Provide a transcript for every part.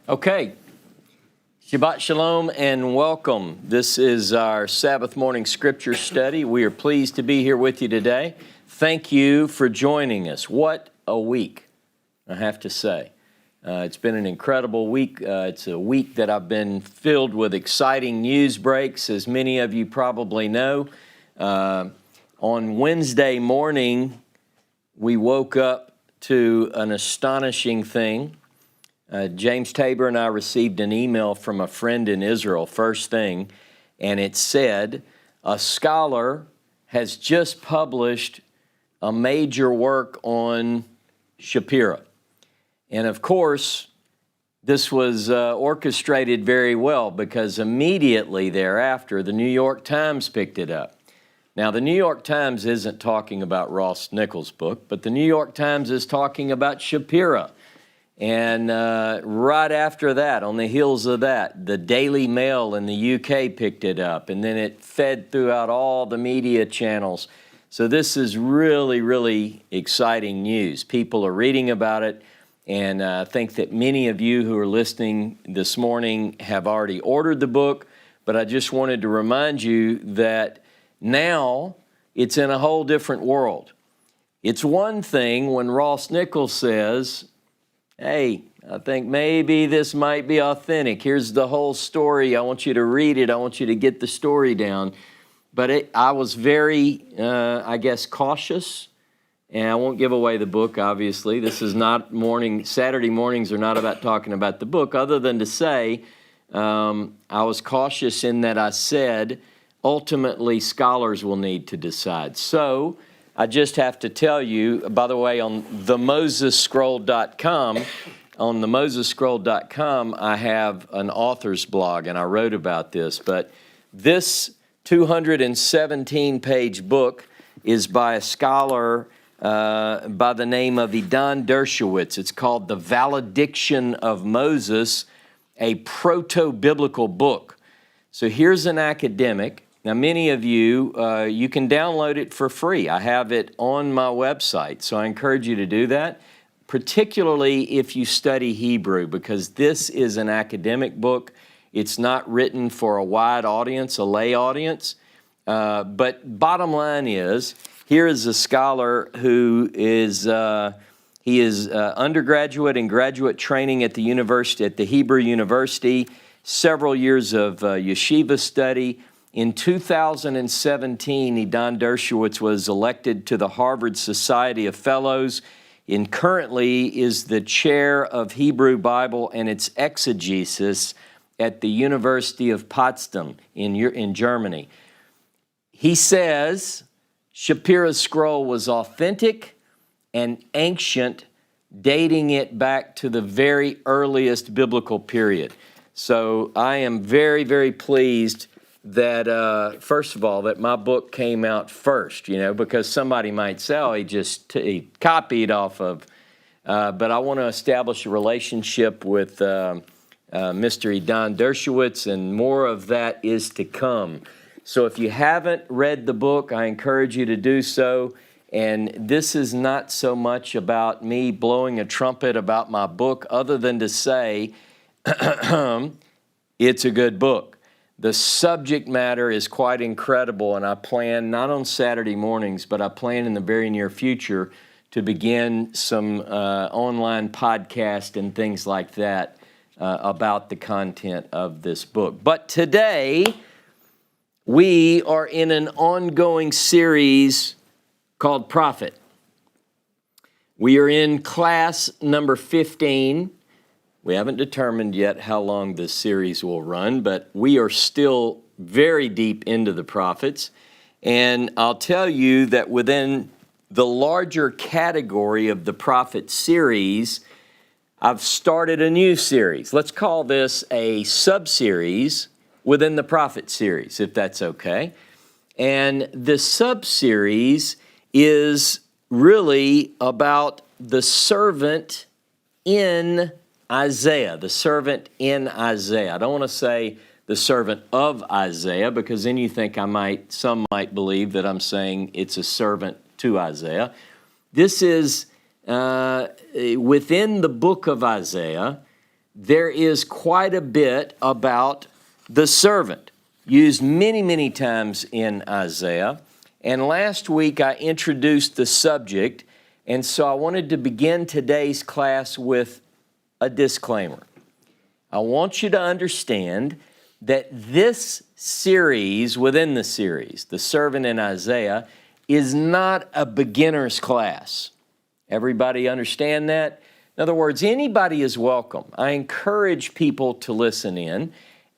Okay, Shabbat Shalom and welcome. This is our Sabbath morning scripture study. We are pleased to be here with you today. Thank you for joining us. What a week, I have to say. It's been an incredible week. It's a week that I've been filled with exciting news breaks, as many of you probably know. On Wednesday morning, we woke up to an astonishing thing. James Tabor and I received an email from a friend in Israel, first thing, and it said, a scholar has just published a major work on Shapira. And of course, this was orchestrated very well because immediately thereafter, the New York Times picked it up. Now, the New York Times isn't talking about Ross Nichols' book, but the New York Times is talking about Shapira. And right after that, on the heels of that, the Daily Mail in the UK picked it up, and then it fed throughout all the media channels. So this is really, really exciting news. People are reading about it, and I think that many of you who are listening this morning have already ordered the book, but I just wanted to remind you that now it's in a whole different world. It's one thing when Ross Nichols says, hey, I think maybe this might be authentic. Here's the whole story. I want you to read it. I want you to get the story down. But I was very, cautious. And I won't give away the book, obviously. This is not Saturday mornings are not about talking about the book, other than to say I was cautious in that I said, ultimately, scholars will need to decide. So I just have to tell you, by the way, on themosesscroll.com, I have an author's blog, and I wrote about this. But this 217-page book is by a scholar by the name of Idan Dershowitz. It's called The Valediction of Moses, a proto-biblical book. So here's an academic. Now, many of you, you can download it for free. I have it on my website, so I encourage you to do that, particularly if you study Hebrew, because this is an academic book. It's not written for a wide audience, a lay audience. But bottom line is, here is a scholar who is undergraduate and graduate training at the university, at the Hebrew University, several years of yeshiva study. In 2017, Idan Dershowitz was elected to the Harvard Society of Fellows and currently is the chair of Hebrew Bible and its exegesis at the University of Potsdam in Germany. He says Shapira's scroll was authentic and ancient, dating it back to the very earliest biblical period. So I am very, very pleased that, first of all, that my book came out first, because somebody might say, oh, he copied off of, but I want to establish a relationship with Mr. Idan Dershowitz, and more of that is to come. So if you haven't read the book, I encourage you to do so. And this is not so much about me blowing a trumpet about my book, other than to say it's a good book. The subject matter is quite incredible, and I plan, not on Saturday mornings, but I plan in the very near future to begin some online podcast and things like that about the content of this book. But today, we are in an ongoing series called Prophet. We are in class number 15. We haven't determined yet how long this series will run, but we are still very deep into the prophets. And I'll tell you that within the larger category of the prophet series, I've started a new series. Let's call this a sub-series within the prophet series, if that's okay. And the sub-series is really about the servant in Isaiah, the servant in Isaiah. I don't want to say the servant of Isaiah, because then you think some might believe that I'm saying it's a servant to Isaiah. This is within the book of Isaiah. there is quite a bit about the servant, used many, many times in Isaiah. And last week I introduced the subject, and so I wanted to begin today's class with a disclaimer. I want you to understand that this series within the series, The Servant in Isaiah, is not a beginner's class. Everybody understand that? In other words, anybody is welcome. I encourage people to listen in,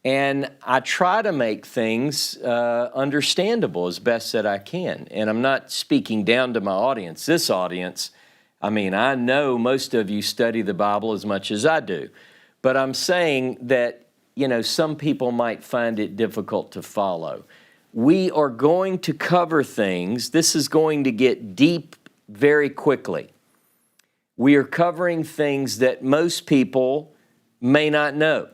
and I try to make things understandable as best that I can. And I'm not speaking down to my audience. This audience, I know most of you study the Bible as much as I do, but I'm saying that, some people might find it difficult to follow. We are going to cover things. This is going to get deep very quickly. We are covering things that most people may not know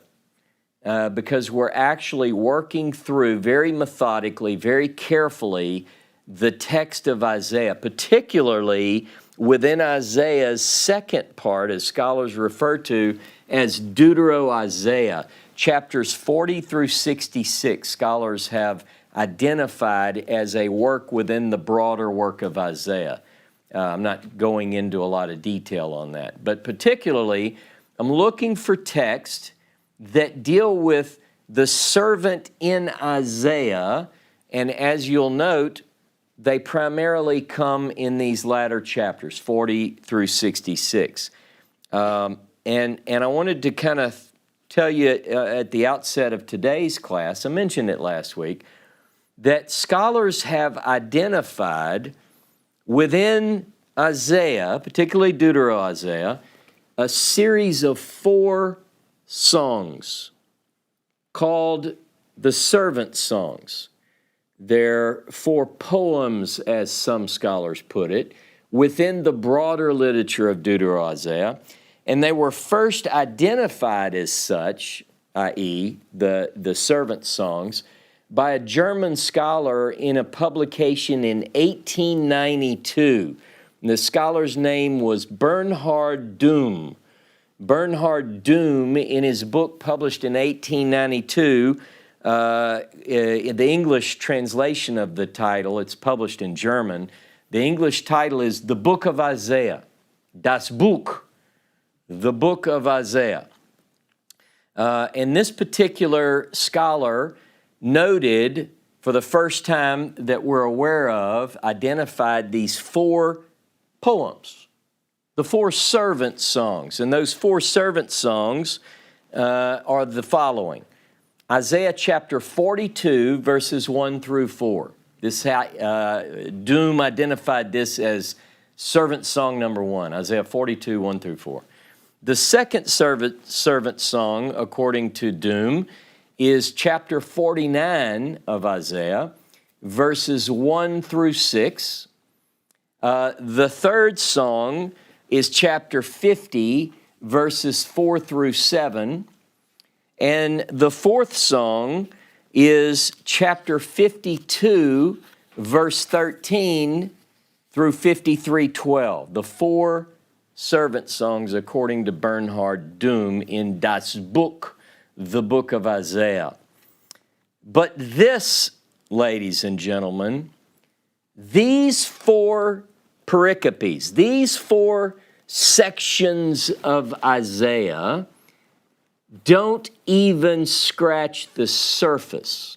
because we're actually working through very methodically, very carefully, the text of Isaiah, particularly within Isaiah's second part, as scholars refer to as Deutero-Isaiah. Chapters 40 through 66, scholars have identified as a work within the broader work of Isaiah. I'm not going into a lot of detail on that, but particularly, I'm looking for texts that deal with the servant in Isaiah, and as you'll note, they primarily come in these latter chapters, 40 through 66. And I wanted to kind of tell you at the outset of today's class, I mentioned it last week, that scholars have identified within Isaiah, particularly Deutero-Isaiah, a series of 4 songs called the servant songs. They're 4 poems, as some scholars put it, within the broader literature of Deutero-Isaiah, and they were first identified as such, i.e., the servant songs, by a German scholar in a publication in 1892. The scholar's name was Bernhard Doom. Bernhard Doom, in his book published in 1892, the English translation of the title, it's published in German, the English title is The Book of Isaiah, Das Buch, the Book of Isaiah. And this particular scholar noted, for the first time that we're aware of, identified these 4 poems, the 4 servant songs. And those 4 servant songs are the following. Isaiah chapter 42, verses 1 through 4. Doom identified this as servant song number 1, Isaiah 42, 1 through 4. The second servant song, according to Doom, is chapter 49 of Isaiah, verses 1 through 6. The third song is chapter 50, verses 4 through 7. And the fourth song is chapter 52, verse 13 through 53:12. The 4 servant songs according to Bernhard Doom in Das Buch, the Book of Isaiah. But this, ladies and gentlemen, these 4 pericopes, these 4 sections of Isaiah don't even scratch the surface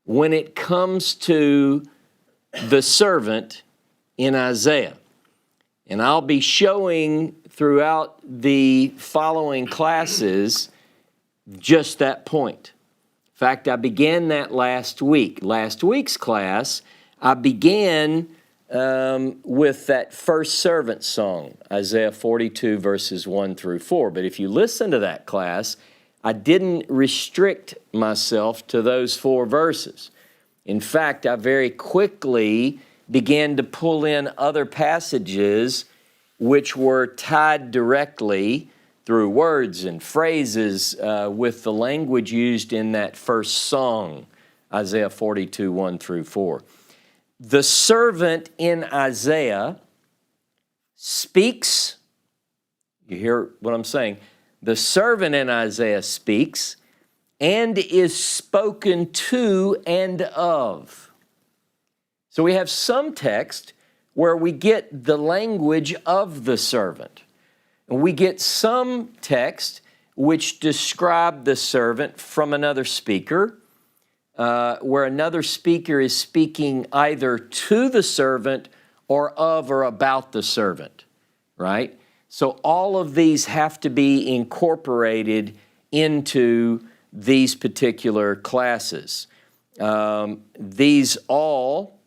when it comes to the servant in Isaiah. And I'll be showing throughout the following classes just that point. In fact, I began that last week. Last week's class, I began with that first servant song, Isaiah 42, verses 1 through 4. But if you listen to that class, I didn't restrict myself to those 4 verses. In fact, I very quickly began to pull in other passages which were tied directly through words and phrases with the language used in that first song, Isaiah 42, 1 through 4. The servant in Isaiah speaks, you hear what I'm saying, The servant in Isaiah speaks and is spoken to and of. So we have some text where we get the language of the servant. And we get some text which describe the servant from another speaker, where another speaker is speaking either to the servant or of or about the servant, right? So all of these have to be incorporated into these particular classes. These all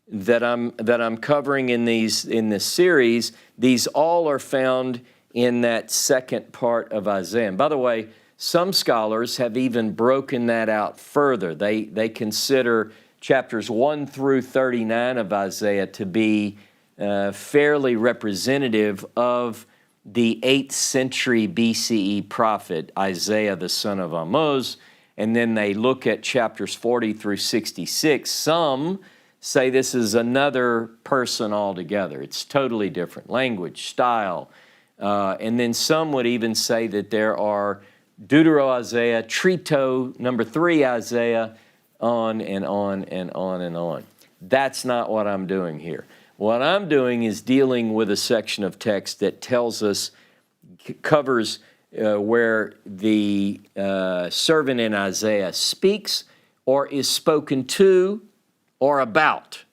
that I'm covering in this series, these all are found in that second part of Isaiah. And by the way, some scholars have even broken that out further. They consider chapters 1 through 39 of Isaiah to be fairly representative of the 8th century BCE prophet, Isaiah the son of Amoz, and then they look at chapters 40 through 66. Some say this is another person altogether. It's totally different language, style, and then some would even say that there are Deutero-Isaiah, Trito, number 3 Isaiah, on and on and on and on. That's not what I'm doing here. What I'm doing is dealing with a section of text that tells us, covers where the servant in Isaiah speaks or is spoken to or about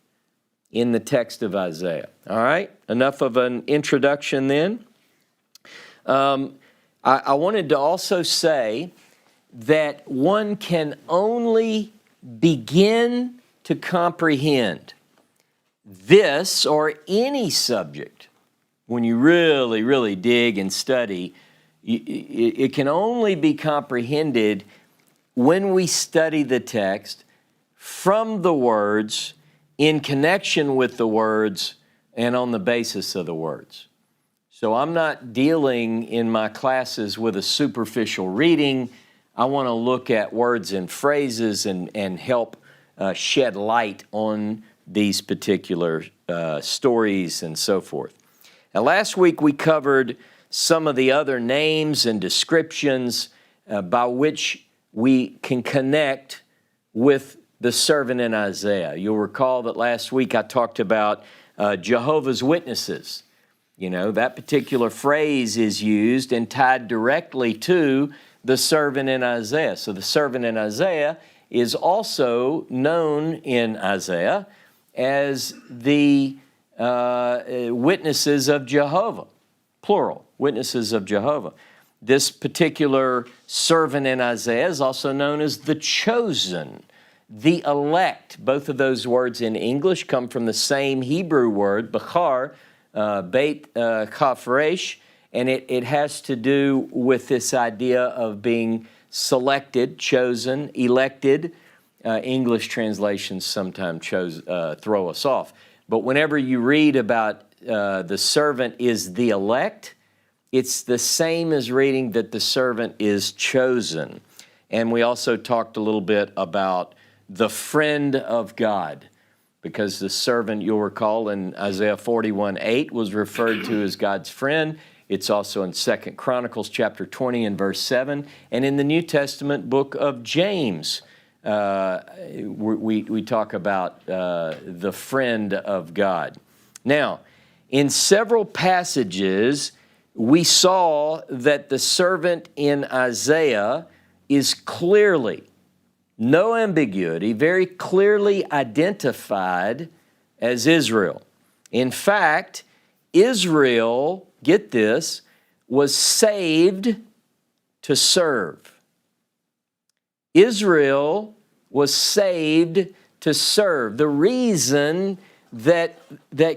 in the text of Isaiah. All right? Enough of an introduction then. I wanted to also say that one can only begin to comprehend this or any subject when you really, really dig and study. It can only be comprehended when we study the text from the words, in connection with the words, and on the basis of the words. So I'm not dealing in my classes with a superficial reading. I want to look at words and phrases and help shed light on these particular stories and so forth. Now, last week we covered some of the other names and descriptions by which we can connect with the servant in Isaiah. You'll recall that last week I talked about Jehovah's Witnesses. You know, that particular phrase is used and tied directly to the servant in Isaiah. So the servant in Isaiah is also known in Isaiah as the witnesses of Jehovah, plural, witnesses of Jehovah. This particular servant in Isaiah is also known as the chosen, the elect. Both of those words in English come from the same Hebrew word, bachar, Beit Kafresh, and it has to do with this idea of being selected, chosen, elected. English translations sometimes throw us off. But whenever you read about the servant is the elect, it's the same as reading that the servant is chosen. And we also talked a little bit about the friend of God, because the servant, you'll recall, in Isaiah 41:8 was referred to as God's friend. It's also in 2 Chronicles chapter 20 and verse 7. And in the New Testament book of James, we talk about the friend of God. Now, in several passages, we saw that the servant in Isaiah is clearly, no ambiguity, very clearly identified as Israel. In fact, Israel, get this, was saved to serve. Israel was saved to serve. The reason that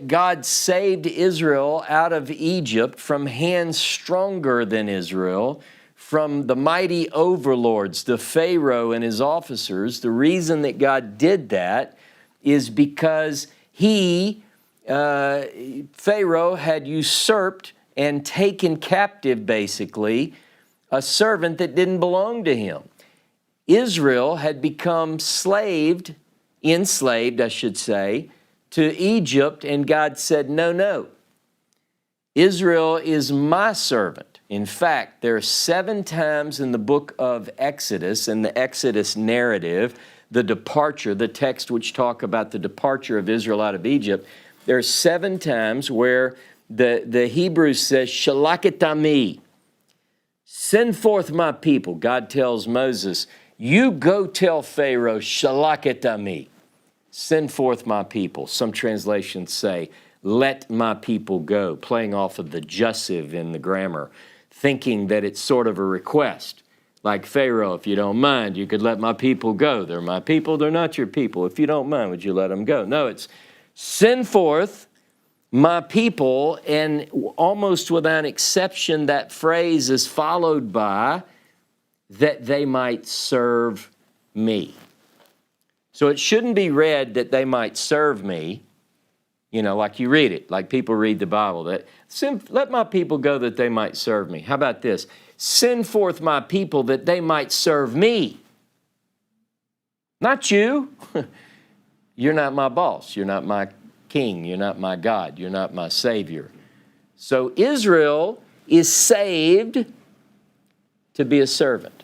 God saved Israel out of Egypt from hands stronger than Israel, from the mighty overlords, the Pharaoh and his officers, the reason that God did that is because Pharaoh had usurped and taken captive, basically, a servant that didn't belong to him. Israel had become enslaved, I should say, to Egypt, and God said, no. Israel is my servant. In fact, there are 7 times in the book of Exodus, in the Exodus narrative, the departure, the text which talk about the departure of Israel out of Egypt, there are 7 times where the Hebrew says, Shalach et ami, send forth my people. God tells Moses, you go tell Pharaoh, Shalach et ami, send forth my people. Some translations say, let my people go, playing off of the jussive in the grammar, thinking that it's sort of a request. Like Pharaoh, if you don't mind, you could let my people go. They're my people, they're not your people. If you don't mind, would you let them go? No, it's send forth my people, and almost without exception, that phrase is followed by that they might serve me. So it shouldn't be read that they might serve me, you know, like you read it, like people read the Bible, that let my people go that they might serve me. How about this? Send forth my people that they might serve me. Not you. You're not my boss. You're not my king. You're not my God. You're not my Savior. So Israel is saved to be a servant.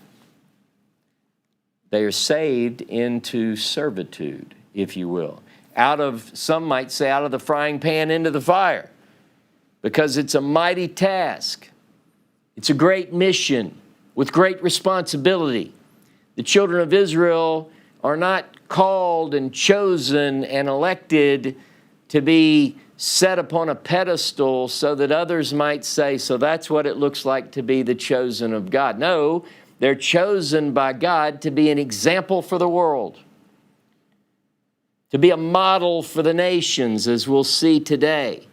They are saved into servitude, if you will. Some might say, out of the frying pan into the fire, because it's a mighty task. It's a great mission with great responsibility. The children of Israel are not called and chosen and elected to be set upon a pedestal so that others might say, so that's what it looks like to be the chosen of God. No, they're chosen by God to be an example for the world, to be a model for the nations, as we'll see today.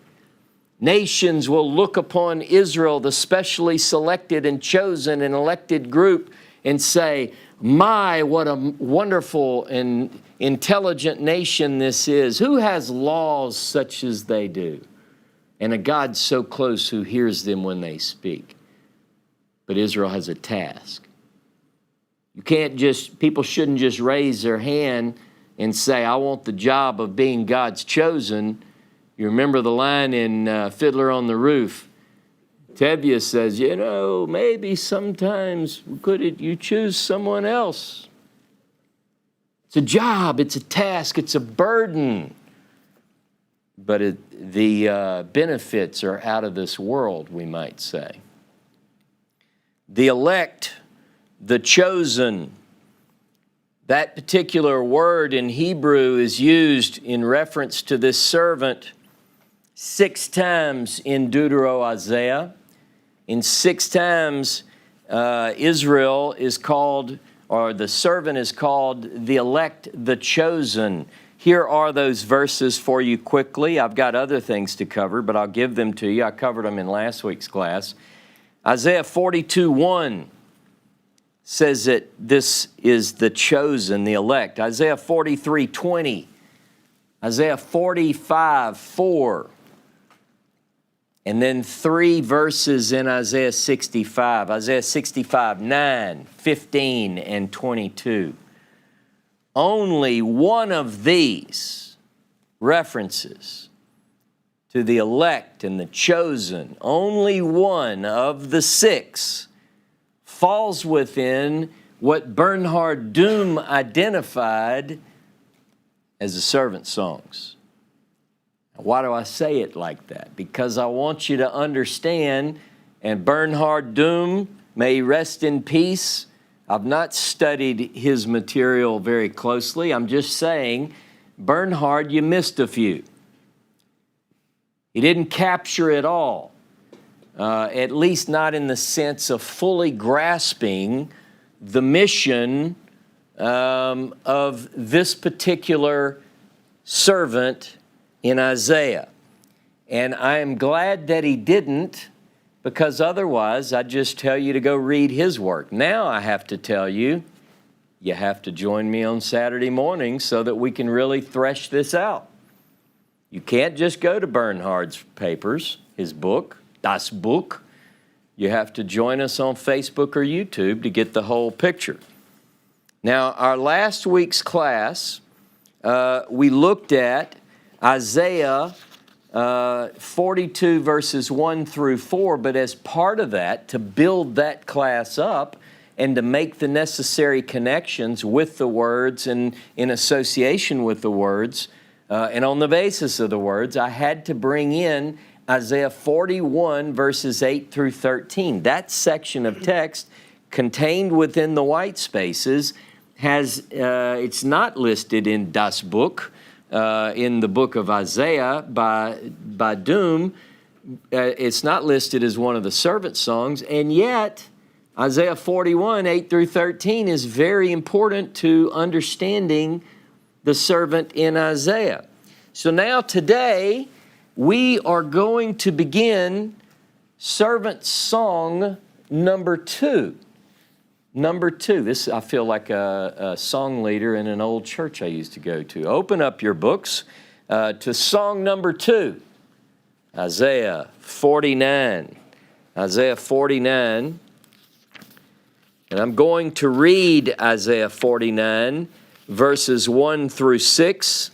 Nations will look upon Israel, the specially selected and chosen and elected group, and say, my, what a wonderful and intelligent nation this is. Who has laws such as they do? And a God so close who hears them when they speak. But Israel has a task. People shouldn't just raise their hand and say, I want the job of being God's chosen. You remember the line in Fiddler on the Roof. Tevye says, you know, maybe sometimes you choose someone else. It's a job, it's a task, it's a burden. But the benefits are out of this world, we might say. The elect, the chosen, that particular word in Hebrew is used in reference to this servant 6 times in Deuteronomy. In 6 times, Israel is called, or the servant is called, the elect, the chosen. Here are those verses for you quickly. I've got other things to cover, but I'll give them to you. I covered them in last week's class. Isaiah 42:1 says that this is the chosen, the elect. Isaiah 43:20. Isaiah 45:4. And then 3 verses in Isaiah 65. Isaiah 65:9, 15, and 22. Only one of these references to the elect and the chosen, only one of the 6 falls within what Bernhard Doom identified as the servant songs. Why do I say it like that? Because I want you to understand, and Bernhard Doom, may he rest in peace. I've not studied his material very closely. I'm just saying, Bernhard, you missed a few. He didn't capture it all, at least not in the sense of fully grasping the mission of this particular servant in Isaiah. And I am glad that he didn't, because otherwise I'd just tell you to go read his work. Now I have to tell you, you have to join me on Saturday morning so that we can really thresh this out. You can't just go to Bernhard's papers, his book, Das Buch. You have to join us on Facebook or YouTube to get the whole picture. Now, our last week's class, we looked at Isaiah 42 verses 1 through 4, but as part of that, to build that class up and to make the necessary connections with the words and in association with the words, and on the basis of the words, I had to bring in Isaiah 41 verses 8 through 13. That section of text contained within the white spaces has, it's not listed in Das Buch, in the book of Isaiah by Doom. It's not listed as one of the servant songs, and yet Isaiah 41, 8 through 13 is very important to understanding the servant in Isaiah. So now today, we are going to begin servant song number 2. Number 2. This, I feel like a song leader in an old church I used to go to. Open up your books to song number 2, Isaiah 49. Isaiah 49. And I'm going to read Isaiah 49, verses 1 through 6,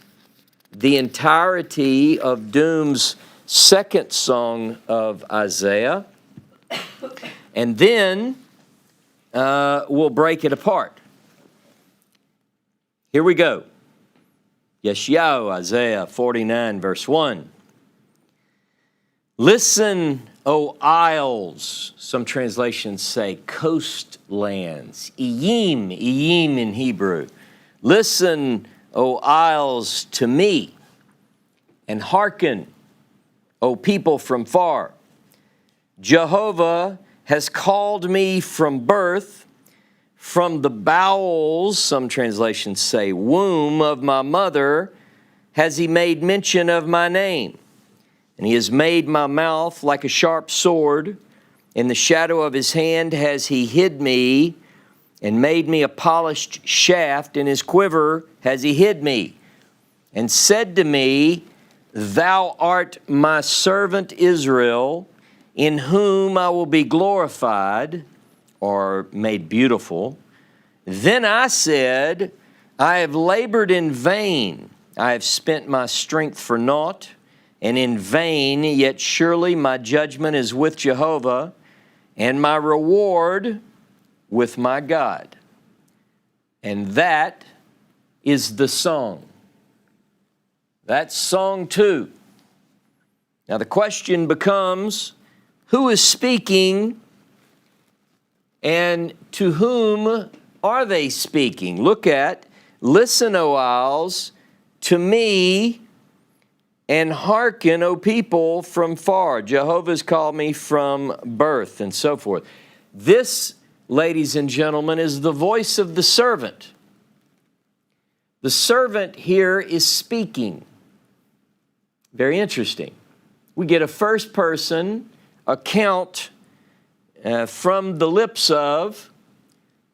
the entirety of Doom's second song of Isaiah, and then we'll break it apart. Here we go. Yeshayahu, Isaiah 49, verse 1. Listen, O isles, some translations say coastlands, Iyim in Hebrew. Listen, O isles, to me, and hearken, O people from far. Jehovah has called me from birth, from the bowels, some translations say womb of my mother, has he made mention of my name. And he has made my mouth like a sharp sword. In the shadow of his hand has he hid me, and made me a polished shaft. In his quiver has he hid me, and said to me, Thou art my servant Israel, in whom I will be glorified, or made beautiful. Then I said, I have labored in vain. I have spent my strength for naught, and in vain, yet surely my judgment is with Jehovah, and my reward with my God. And that is the song. That's song 2. Now the question becomes, who is speaking and to whom are they speaking? Look at, listen, O isles, to me, and hearken, O people from far. Jehovah's called me from birth, and so forth. This, ladies and gentlemen, is the voice of the servant. The servant here is speaking. Very interesting. We get a first person account from the lips of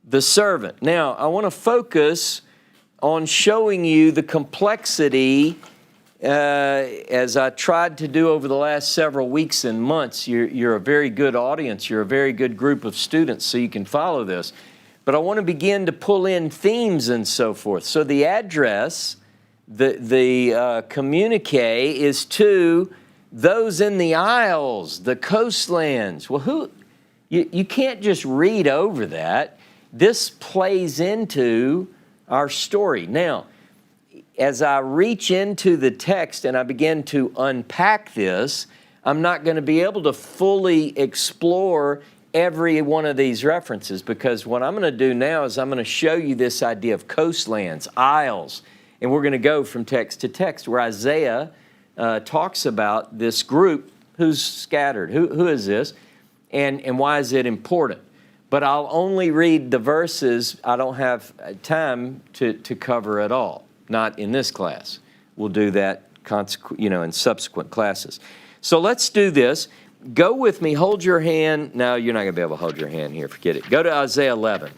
the servant. Now, I want to focus on showing you the complexity as I tried to do over the last several weeks and months. You're a very good audience. You're a very good group of students, so you can follow this. But I want to begin to pull in themes and so forth. So the address, the communique is to those in the isles, the coastlands. Well, you can't just read over that. This plays into our story. Now, as I reach into the text and I begin to unpack this, I'm not going to be able to fully explore every one of these references, because what I'm going to do now is I'm going to show you this idea of coastlands, isles, and we're going to go from text to text where Isaiah talks about this group who's scattered. Who is this, and why is it important? But I'll only read the verses. I don't have time to cover it all. Not in this class. We'll do that in subsequent classes. So let's do this. Go with me. Hold your hand. No, you're not going to be able to hold your hand here. Forget it. Go to Isaiah 11.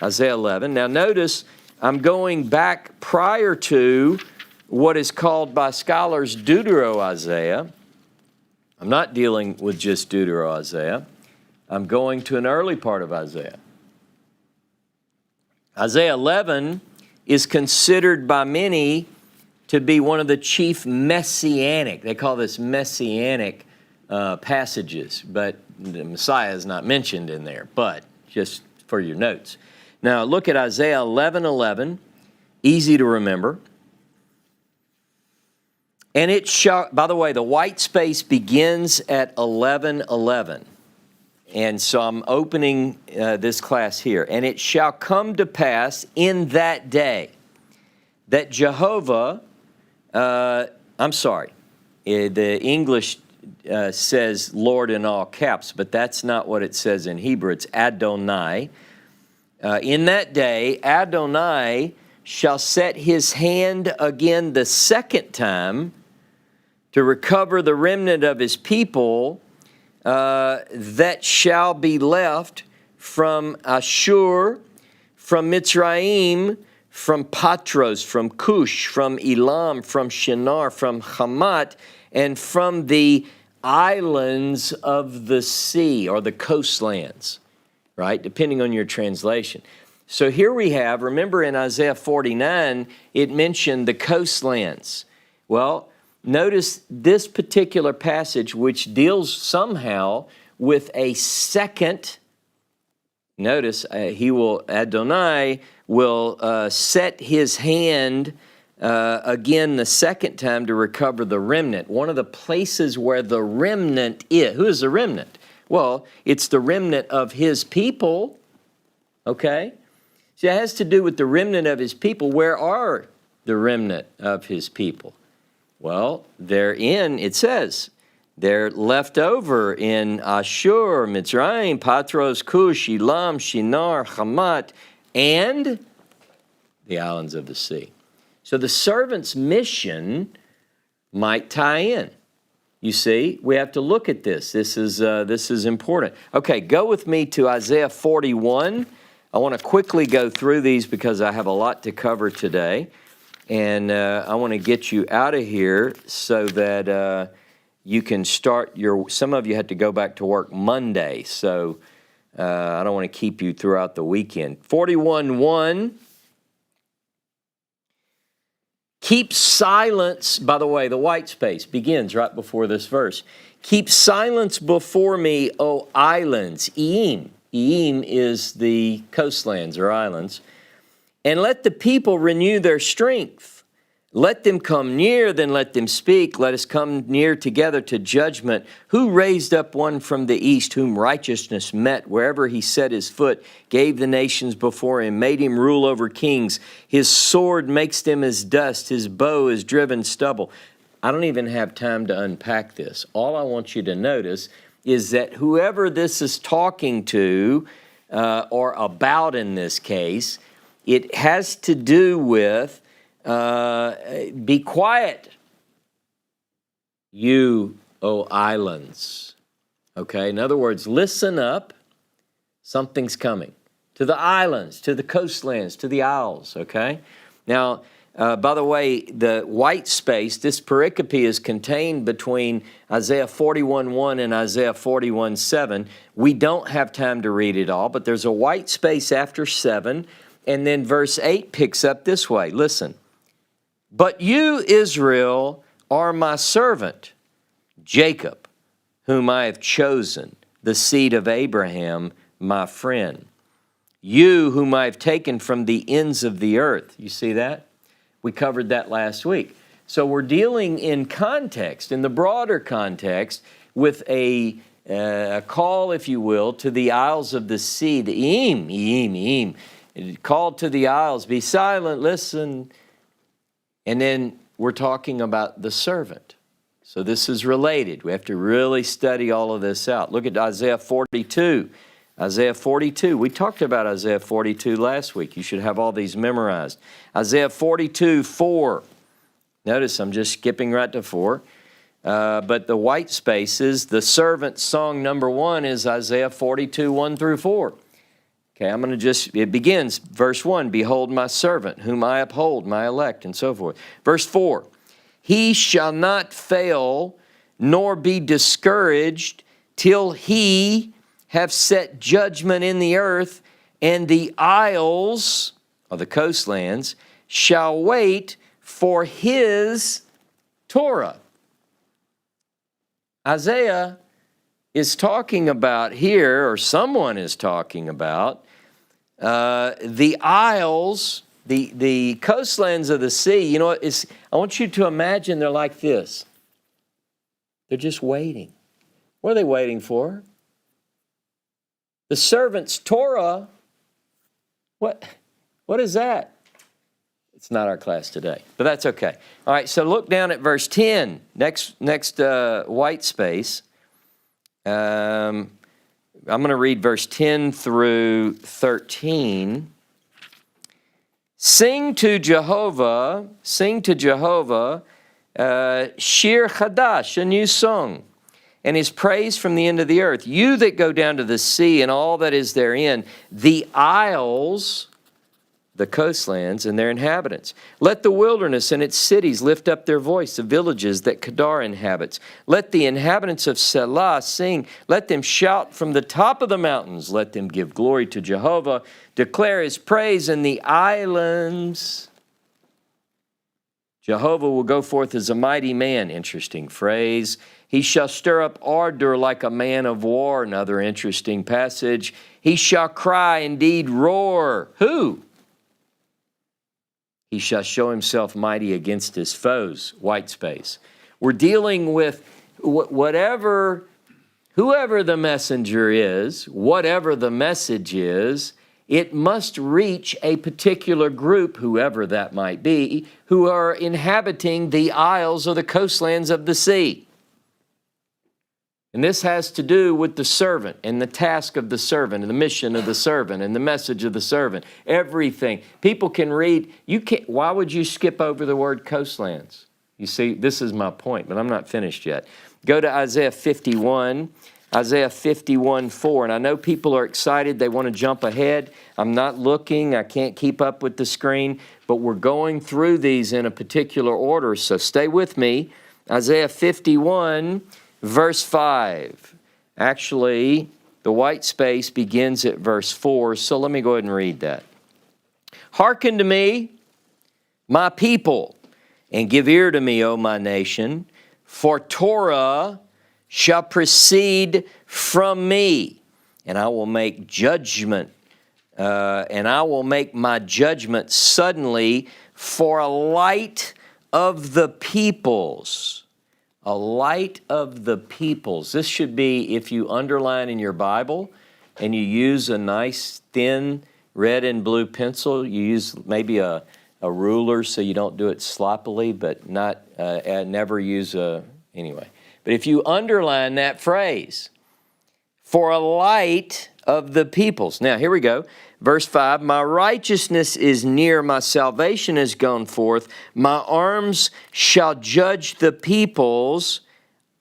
Isaiah 11. Now notice I'm going back prior to what is called by scholars Deutero-Isaiah. I'm not dealing with just Deutero-Isaiah. I'm going to an early part of Isaiah. Isaiah 11 is considered by many to be one of the chief messianic, they call this messianic passages, but the Messiah is not mentioned in there, but just for your notes. Now look at Isaiah 11:11, easy to remember. And it shall, by the way, the white space begins at 11:11. And so I'm opening this class here. And it shall come to pass in that day that Jehovah, the English says Lord in all caps, but that's not what it says in Hebrew. It's Adonai. In that day, Adonai shall set his hand again the second time to recover the remnant of his people that shall be left from Ashur, from Mitzrayim, from Patros, from Cush, from Elam, from Shinar, from Hamat, and from the islands of the sea, or the coastlands, right? Depending on your translation. So here we have, remember in Isaiah 49, it mentioned the coastlands. Well, notice this particular passage, which deals somehow with a second, notice Adonai will set his hand again the second time to recover the remnant. One of the places where the remnant is. Who is the remnant? Well, it's the remnant of his people, okay? So it has to do with the remnant of his people. Where are the remnant of his people? Well, it says, they're left over in Ashur, Mitzrayim, Patros, Cush, Elam, Shinar, Hamat, and the islands of the sea. So the servant's mission might tie in. You see, we have to look at this. This is important. Okay, go with me to Isaiah 41. I want to quickly go through these because I have a lot to cover today. And I want to get you out of here so that you can start some of you had to go back to work Monday. So I don't want to keep you throughout the weekend. 41:1. Keep silence. By the way, the white space begins right before this verse. Keep silence before me, O islands. Eim. Eim is the coastlands or islands. And let the people renew their strength. Let them come near, then let them speak. Let us come near together to judgment. Who raised up one from the east, whom righteousness met? Wherever he set his foot, gave the nations before him, made him rule over kings. His sword makes them as dust. His bow is driven stubble. I don't even have time to unpack this. All I want you to notice is that whoever this is talking to, or about in this case, it has to do with be quiet, you, O islands. Okay, in other words, listen up. Something's coming. To the islands, to the coastlands, to the isles, okay? Now, by the way, the white space, this pericope is contained between Isaiah 41:1 and Isaiah 41:7. We don't have time to read it all, but there's a white space after 7, and then verse 8 picks up this way. Listen. But you, Israel, are my servant, Jacob, whom I have chosen, the seed of Abraham, my friend. You, whom I have taken from the ends of the earth. You see that? We covered that last week. So we're dealing in context, in the broader context, with a call, if you will, to the isles of the sea, the Eim. Called to the isles, be silent, listen. And then we're talking about the servant. So this is related. We have to really study all of this out. Look at Isaiah 42. Isaiah 42. We talked about Isaiah 42 last week. You should have all these memorized. Isaiah 42:4. Notice I'm just skipping right to 4. But the white spaces, the servant song number 1 is Isaiah 42:1-4. Okay, it begins, verse 1, behold my servant, whom I uphold, my elect, and so forth. Verse 4, he shall not fail, nor be discouraged, till he have set judgment in the earth, and the isles, or the coastlands, shall wait for his Torah. Isaiah is talking about here, or someone is talking about, the isles, the coastlands of the sea. You know, I want you to imagine they're like this. They're just waiting. What are they waiting for? The servant's Torah. What is that? It's not our class today, but that's okay. All right, so look down at verse 10, next white space. I'm going to read verse 10 through 13. Sing to Jehovah, Shir Chadash, a new song, and his praise from the end of the earth. You that go down to the sea and all that is therein, the isles, the coastlands and their inhabitants. Let the wilderness and its cities lift up their voice, the villages that Kedar inhabits. Let the inhabitants of Selah sing. Let them shout from the top of the mountains. Let them give glory to Jehovah. Declare his praise in the islands. Jehovah will go forth as a mighty man. Interesting phrase. He shall stir up ardor like a man of war. Another interesting passage. He shall cry, indeed roar. Who? He shall show himself mighty against his foes. White space. We're dealing with whoever the messenger is, whatever the message is, it must reach a particular group, whoever that might be, who are inhabiting the isles or the coastlands of the sea. And this has to do with the servant and the task of the servant and the mission of the servant and the message of the servant. Everything. People can read. Why would you skip over the word coastlands? You see, this is my point, but I'm not finished yet. Go to Isaiah 51, Isaiah 51:4. And I know people are excited. They want to jump ahead. I'm not looking. I can't keep up with the screen. But we're going through these in a particular order. So stay with me. Isaiah 51. Verse 5. Actually, the white space begins at verse 4, so let me go ahead and read that. Hearken to me, my people, and give ear to me, O my nation, for Torah shall proceed from me, and I will make judgment, and I will make my judgment suddenly for a light of the peoples. A light of the peoples. This should be, if you underline in your Bible and you use a nice thin red and blue pencil, you use maybe a ruler so you don't do it sloppily, but not never use anyway. But if you underline that phrase, for a light of the peoples. Now, here we go. Verse 5, my righteousness is near, my salvation is gone forth, my arms shall judge the peoples,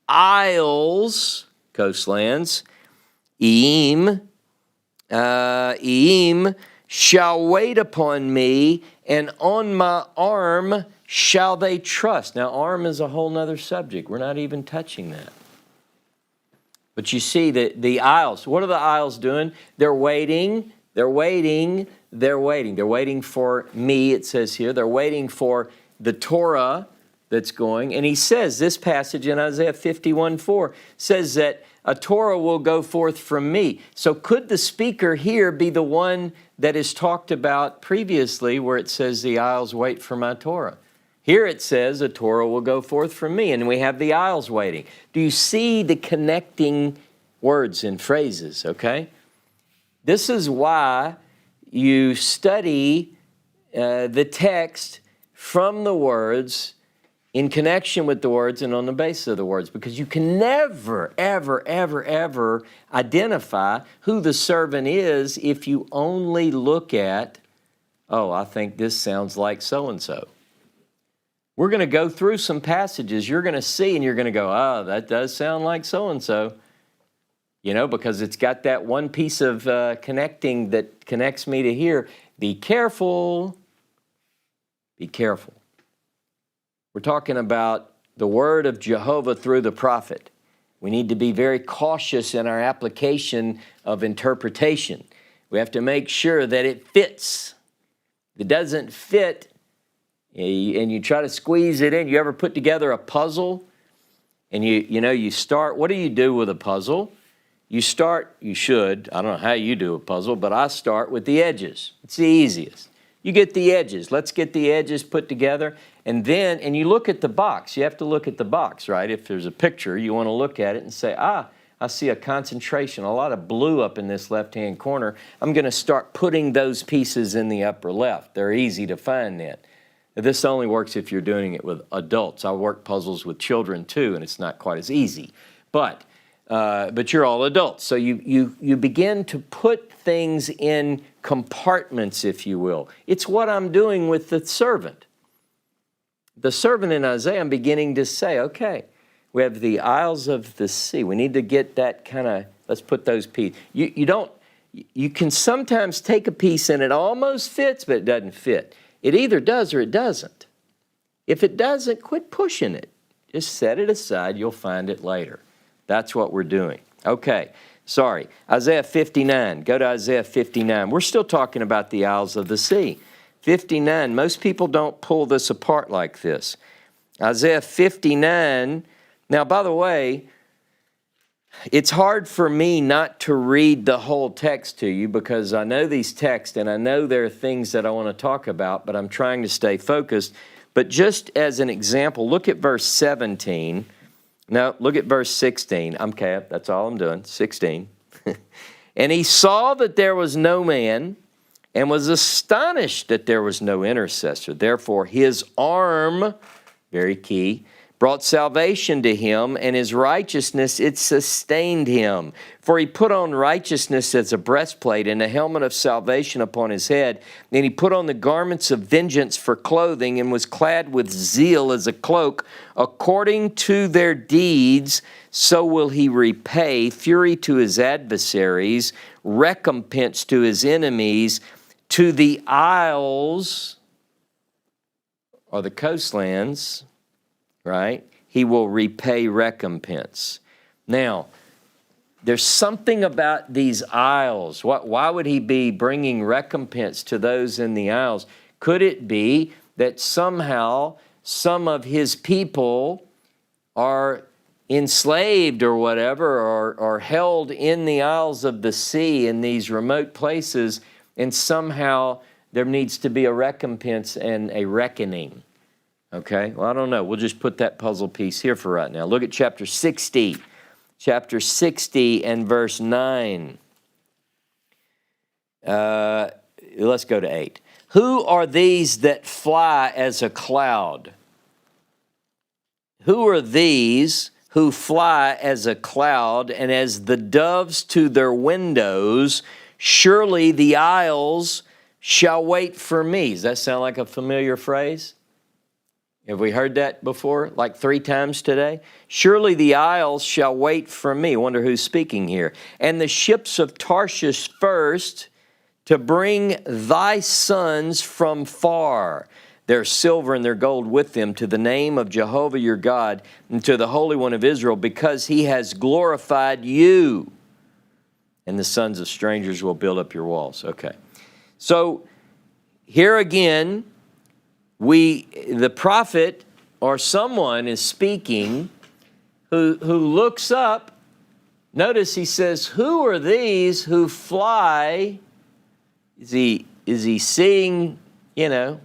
isles, coastlands, Eim shall wait upon me, and on my arm shall they trust. Now, arm is a whole nother subject. We're not even touching that. But you see that the isles, what are the isles doing? They're waiting. They're waiting for me, it says here. They're waiting for the Torah that's going. And he says, this passage in Isaiah 51:4 says that a Torah will go forth from me. So could the speaker here be the one that is talked about previously where it says the isles wait for my Torah? Here it says a Torah will go forth from me, and we have the isles waiting. Do you see the connecting words and phrases, okay? This is why you study the text from the words in connection with the words and on the basis of the words, because you can never, ever, ever, ever identify who the servant is if you only look at, oh, I think this sounds like so-and-so. We're going to go through some passages you're going to see and you're going to go, oh, that does sound like so-and-so. You know, because it's got that one piece of connecting that connects me to here. Be careful. Be careful. We're talking about the word of Jehovah through the prophet. We need to be very cautious in our application of interpretation. We have to make sure that it fits. If it doesn't fit, and you try to squeeze it in. You ever put together a puzzle? And you start, what do you do with a puzzle? You should, I don't know how you do a puzzle, but I start with the edges. It's the easiest. You get the edges. Let's get the edges put together. And you look at the box. You have to look at the box, right? If there's a picture, you want to look at it and say, I see a concentration, a lot of blue up in this left-hand corner. I'm going to start putting those pieces in the upper left. They're easy to find then. This only works if you're doing it with adults. I work puzzles with children too, and it's not quite as easy. But you're all adults. So you begin to put things in compartments, if you will. It's what I'm doing with the servant. The servant in Isaiah, I'm beginning to say, okay, we have the Isles of the Sea. We need to get that kind of, let's put those pieces. You can sometimes take a piece and it almost fits, but it doesn't fit. It either does or it doesn't. If it doesn't, quit pushing it. Just set it aside. You'll find it later. That's what we're doing. Okay, sorry. Isaiah 59. Go to Isaiah 59. We're still talking about the Isles of the Sea. 59. Most people don't pull this apart like this. Isaiah 59. Now, by the way, it's hard for me not to read the whole text to you because I know these texts and I know there are things that I want to talk about, but I'm trying to stay focused. But just as an example, look at verse 17. No, look at verse 16. Okay, that's all I'm doing, 16. And he saw that there was no man and was astonished that there was no intercessor. Therefore, his arm, very key, brought salvation to him, and his righteousness, it sustained him. For he put on righteousness as a breastplate and a helmet of salvation upon his head. And he put on the garments of vengeance for clothing and was clad with zeal as a cloak. According to their deeds, so will he repay fury to his adversaries, recompense to his enemies. To the isles, or the coastlands, right? He will repay recompense. Now, there's something about these isles. Why would he be bringing recompense to those in the isles? Could it be that somehow some of his people are enslaved or whatever, or held in the Isles of the Sea in these remote places, and somehow there needs to be a recompense and a reckoning? Okay, well, I don't know. We'll just put that puzzle piece here for right now. Look at chapter 60. Chapter 60 and verse 9. Let's go to 8. Who are these that fly as a cloud? Who are these who fly as a cloud and as the doves to their windows? Surely the isles shall wait for me. Does that sound like a familiar phrase? Have we heard that before, like 3 times today? Surely the isles shall wait for me. I wonder who's speaking here. And the ships of Tarshish first, to bring thy sons from far, their silver and their gold with them, to the name of Jehovah your God, and to the Holy One of Israel, because he has glorified you. And the sons of strangers will build up your walls. Okay. So here again, the prophet or someone is speaking who looks up. Notice he says, who are these who fly? Is he seeing, is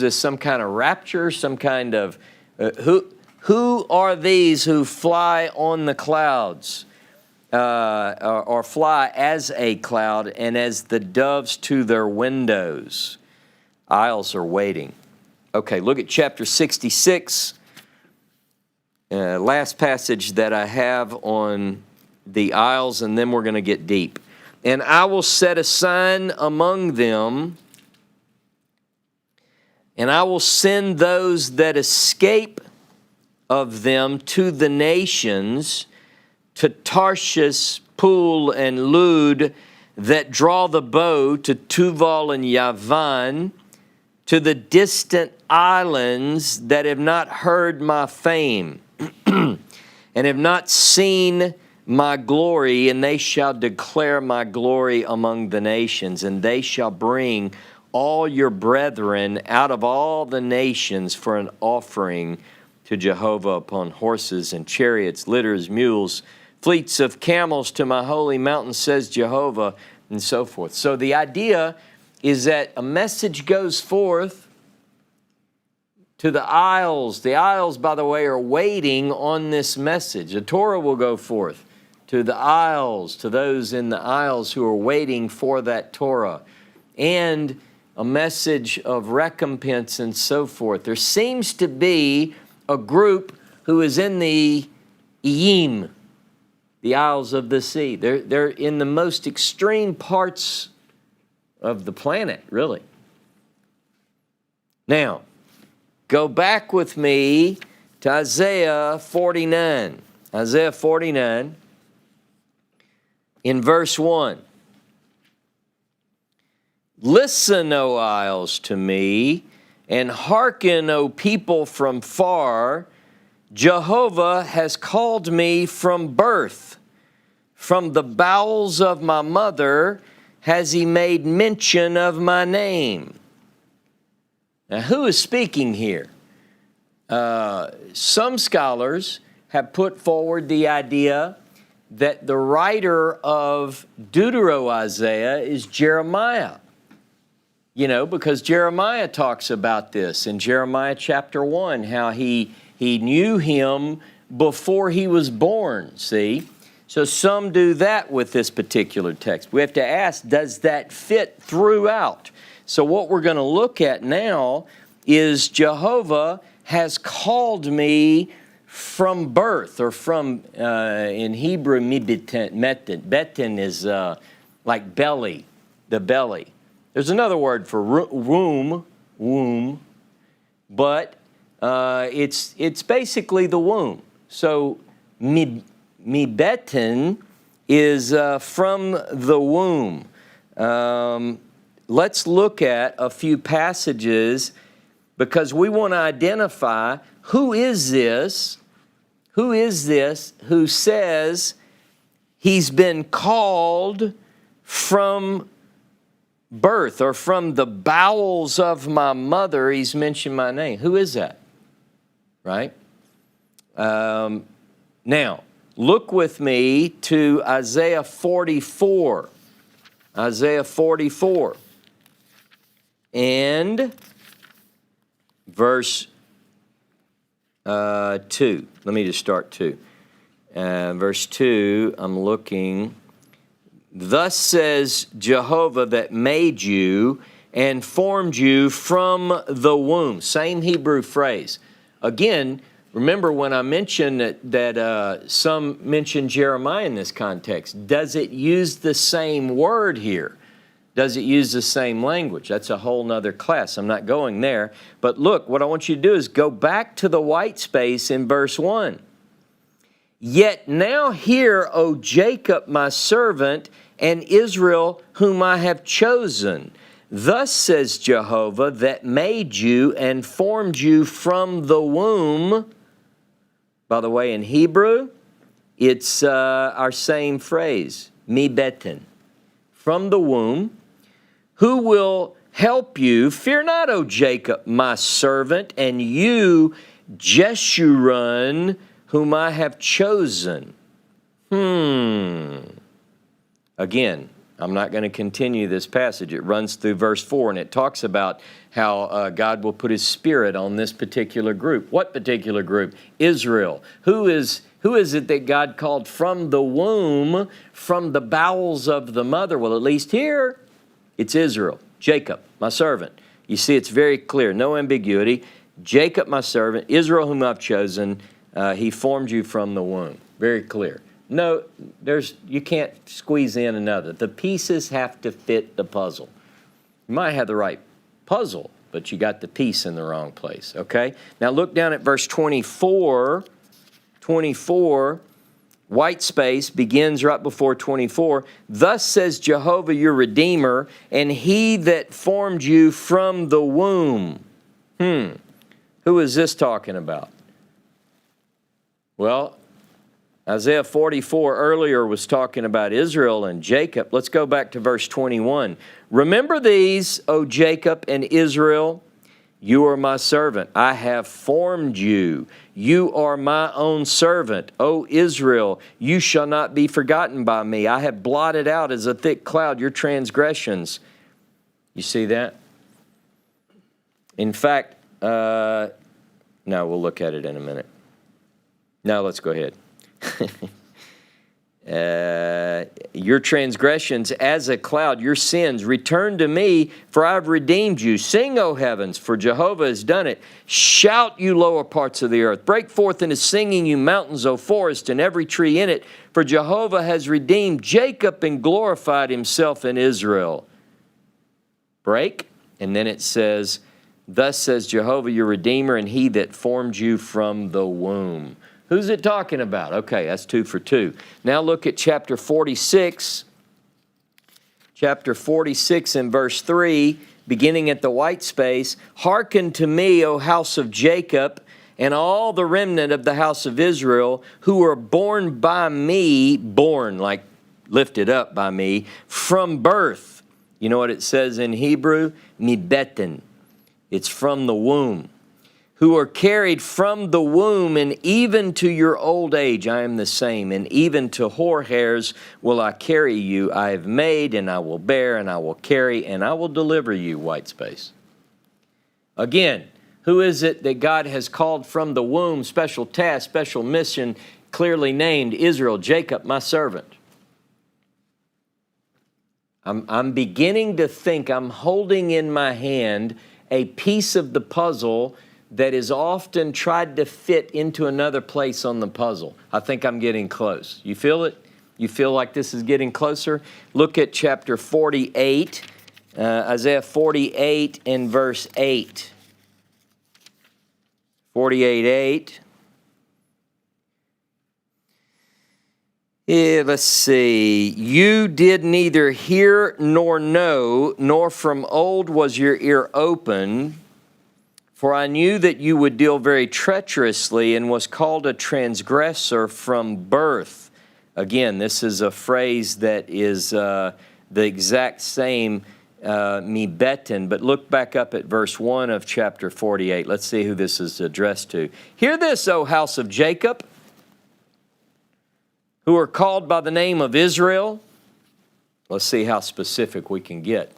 this some kind of rapture, some kind of, who are these who fly on the clouds, or fly as a cloud and as the doves to their windows? Isles are waiting. Okay, look at chapter 66. Last passage that I have on the isles, and then we're going to get deep. And I will set a sign among them, and I will send those that escape of them to the nations, to Tarshish, Pool, and Lud, that draw the bow, to Tuval and Yavan, to the distant islands that have not heard my fame and have not seen my glory, and they shall declare my glory among the nations, and they shall bring all your brethren out of all the nations for an offering to Jehovah upon horses and chariots, litters, mules, fleets of camels to my holy mountain, says Jehovah, and so forth. So the idea is that a message goes forth to the isles. The isles, by the way, are waiting on this message. The Torah will go forth to the isles, to those in the isles who are waiting for that Torah, and a message of recompense and so forth. There seems to be a group who is in the Iyim, the Isles of the Sea. They're in the most extreme parts of the planet, really. Now, go back with me to Isaiah 49. Isaiah 49, in verse 1. Listen, O isles, to me, and hearken, O people from far. Jehovah has called me from birth. From the bowels of my mother has he made mention of my name. Now, who is speaking here? Some scholars have put forward the idea that the writer of Deutero-Isaiah is Jeremiah. You know, because Jeremiah talks about this in Jeremiah chapter 1, how he knew him before he was born, see? So some do that with this particular text. We have to ask, does that fit throughout? So what we're going to look at now is Jehovah has called me from birth, or from, in Hebrew, beten is like belly, the belly. There's another word for womb, but it's basically the womb. So beten is from the womb. Let's look at a few passages because we want to identify who is this who says he's been called from birth, or from the bowels of my mother, he's mentioned my name. Who is that? Right? Now, look with me to Isaiah 44. Isaiah 44. And verse 2. Let me just start 2. Verse 2, I'm looking. Thus says Jehovah that made you and formed you from the womb. Same Hebrew phrase. Again, remember when I mentioned that some mention Jeremiah in this context. Does it use the same word here? Does it use the same language? That's a whole nother class. I'm not going there. But look, what I want you to do is go back to the white space in verse 1. Yet now hear, O Jacob, my servant, and Israel, whom I have chosen. Thus says Jehovah, that made you and formed you from the womb. By the way, in Hebrew, it's our same phrase, mi beten, from the womb. Who will help you? Fear not, O Jacob, my servant, and you, Jeshurun, whom I have chosen. Again, I'm not going to continue this passage. It runs through verse 4, and it talks about how God will put his spirit on this particular group. What particular group? Israel. Who is it that God called from the womb, from the bowels of the mother? Well, at least here, it's Israel. Jacob, my servant. You see, it's very clear. No ambiguity. Jacob, my servant. Israel, whom I've chosen. He formed you from the womb. Very clear. No, you can't squeeze in another. The pieces have to fit the puzzle. You might have the right puzzle, but you got the piece in the wrong place, okay? Now look down at verse 24. 24, white space begins right before 24. Thus says Jehovah your Redeemer, and he that formed you from the womb. Who is this talking about? Well, Isaiah 44 earlier was talking about Israel and Jacob. Let's go back to verse 21. Remember these, O Jacob and Israel, you are my servant. I have formed you. You are my own servant. O Israel, you shall not be forgotten by me. I have blotted out as a thick cloud your transgressions. You see that? In fact, no, we'll look at it in a minute. No, let's go ahead. Your transgressions as a cloud, your sins. Return to me, for I've redeemed you. Sing, O heavens, for Jehovah has done it. Shout, you lower parts of the earth. Break forth into singing, you mountains, O forest, and every tree in it. For Jehovah has redeemed Jacob and glorified himself in Israel. Break, and then it says, thus says Jehovah your Redeemer, and he that formed you from the womb. Who's it talking about? Okay, that's 2 for 2. Now look at chapter 46. Chapter 46 and verse 3, beginning at the white space. Hearken to me, O house of Jacob, and all the remnant of the house of Israel, who are born by me, born, like lifted up by me, from birth. You know what it says in Hebrew? Mibeten. It's from the womb. Who are carried from the womb, and even to your old age I am the same, and even to hoar hairs will I carry you. I have made, and I will bear, and I will carry, and I will deliver you, white space. Again, who is it that God has called from the womb? Special task, special mission, clearly named Israel, Jacob, my servant. I'm beginning to think I'm holding in my hand a piece of the puzzle that is often tried to fit into another place on the puzzle. I think I'm getting close. You feel it? You feel like this is getting closer? Look at chapter 48, Isaiah 48 and verse 8. 48:8. Let's see. You did neither hear nor know, nor from old was your ear open. For I knew that you would deal very treacherously, and was called a transgressor from birth. Again, this is a phrase that is the exact same mibeten. But look back up at verse 1 of chapter 48. Let's see who this is addressed to. Hear this, O house of Jacob, who are called by the name of Israel. Let's see how specific we can get.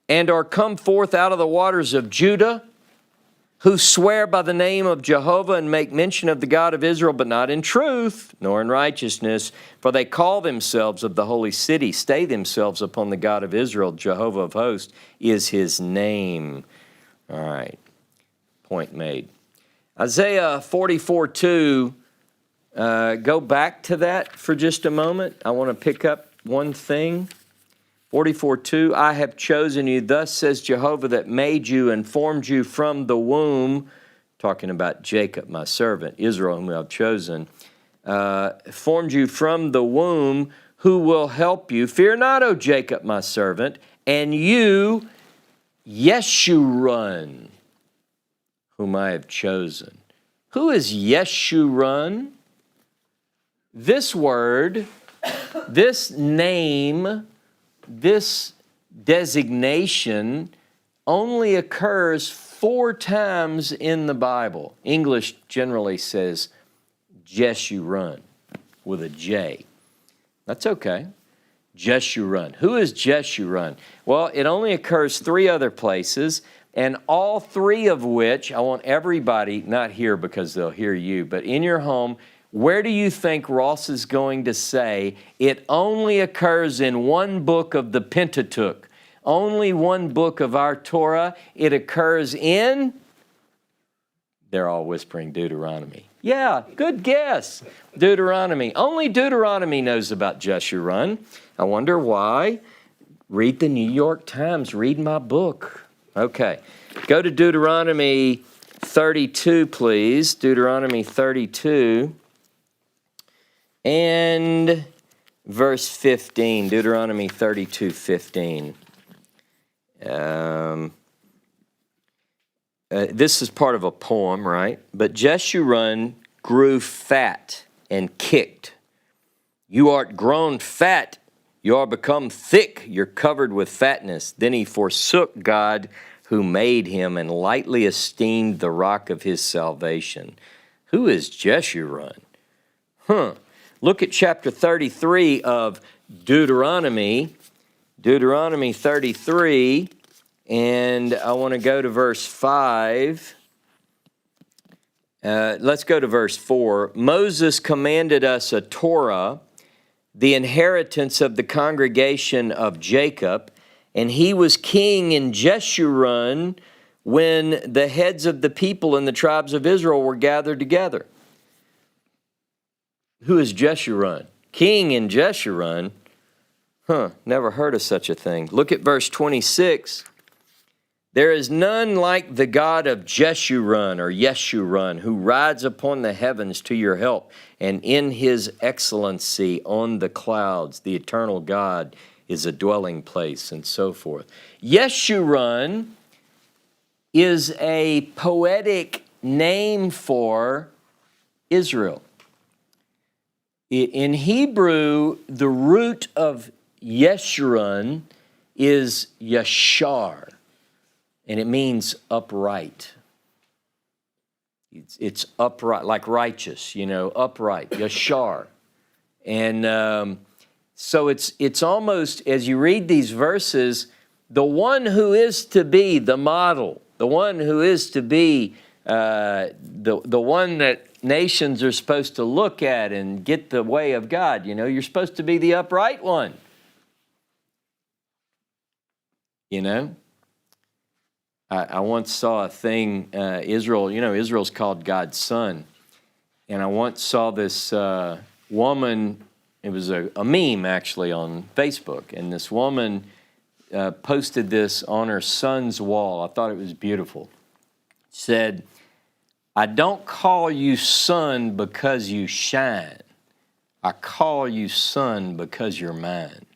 And are come forth out of the waters of Judah, who swear by the name of Jehovah and make mention of the God of Israel, but not in truth, nor in righteousness. For they call themselves of the holy city, stay themselves upon the God of Israel. Jehovah of hosts is his name. All right, point made. Isaiah 44:2, go back to that for just a moment. I want to pick up one thing. 44:2, I have chosen you, thus says Jehovah that made you and formed you from the womb, talking about Jacob, my servant, Israel, whom I have chosen, formed you from the womb, who will help you. Fear not, O Jacob, my servant, and you, Yeshurun, whom I have chosen. Who is Yeshurun? This word, this name, this designation only occurs 4 times in the Bible. English generally says Jeshurun with a J. That's okay. Jeshurun. Who is Jeshurun? Well, it only occurs 3 other places, and all 3 of which, I want everybody, not here because they'll hear you, but in your home, where do you think Ross is going to say it only occurs in one book of the Pentateuch? Only one book of our Torah. It occurs in, they're all whispering Deuteronomy. Yeah, good guess. Deuteronomy. Only Deuteronomy knows about Jeshurun. I wonder why. Read the New York Times. Read my book. Okay. Go to Deuteronomy 32, please. Deuteronomy 32. And verse 15, Deuteronomy 32:15. This is part of a poem, right? But Jeshurun grew fat and kicked. You art grown fat, you are become thick, you're covered with fatness. Then he forsook God who made him and lightly esteemed the rock of his salvation. Who is Jeshurun? Look at chapter 33 of Deuteronomy. Deuteronomy 33, and I want to go to verse 5. Let's go to verse 4. Moses commanded us a Torah, the inheritance of the congregation of Jacob, and he was king in Jeshurun when the heads of the people and the tribes of Israel were gathered together. Who is Jeshurun? King in Jeshurun? Never heard of such a thing. Look at verse 26. There is none like the God of Jeshurun or Yeshurun, who rides upon the heavens to your help, and in his excellency on the clouds, the eternal God is a dwelling place, and so forth. Yeshurun is a poetic name for Israel. In Hebrew, the root of Yeshurun is yashar, and it means upright. It's upright, like righteous, upright, yashar. And so it's almost, as you read these verses, the one who is to be the model, the one who is to be the one that nations are supposed to look at and get the way of God. You're supposed to be the upright one. I once saw a thing, Israel's called God's son. And I once saw this woman, it was a meme actually on Facebook, and this woman posted this on her son's wall. I thought it was beautiful. It said, I don't call you son because you shine. I call you son because you're mine.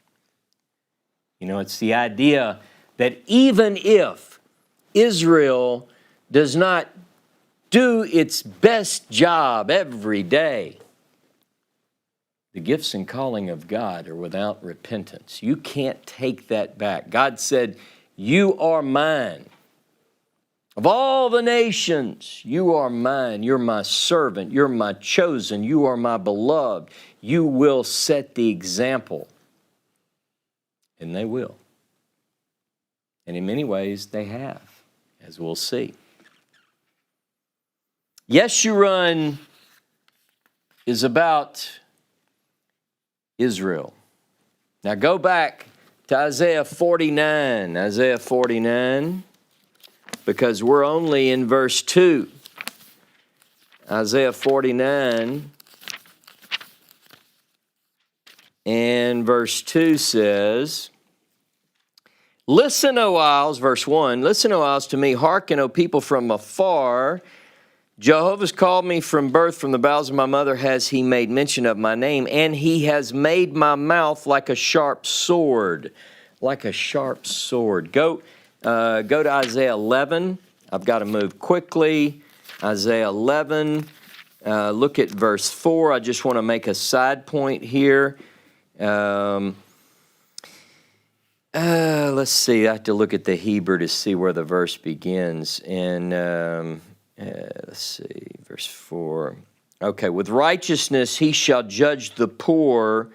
It's the idea that even if Israel does not do its best job every day, the gifts and calling of God are without repentance. You can't take that back. God said, you are mine. Of all the nations, you are mine. You're my servant. You're my chosen. You are my beloved. You will set the example. And they will. And in many ways, they have, as we'll see. Yeshurun is about Israel. Now go back to Isaiah 49. Isaiah 49, because we're only in verse 2. Isaiah 49 and verse 2 says, Listen, O isles, verse 1, listen, O isles, to me, hearken, O people from afar. Jehovah's called me from birth, from the bowels of my mother has he made mention of my name, and he has made my mouth like a sharp sword. Like a sharp sword. Go to Isaiah 11. I've got to move quickly. Isaiah 11. Look at verse 4. I just want to make a side point here. Let's see. I have to look at the Hebrew to see where the verse begins. And let's see, verse 4. Okay, with righteousness he shall judge the poor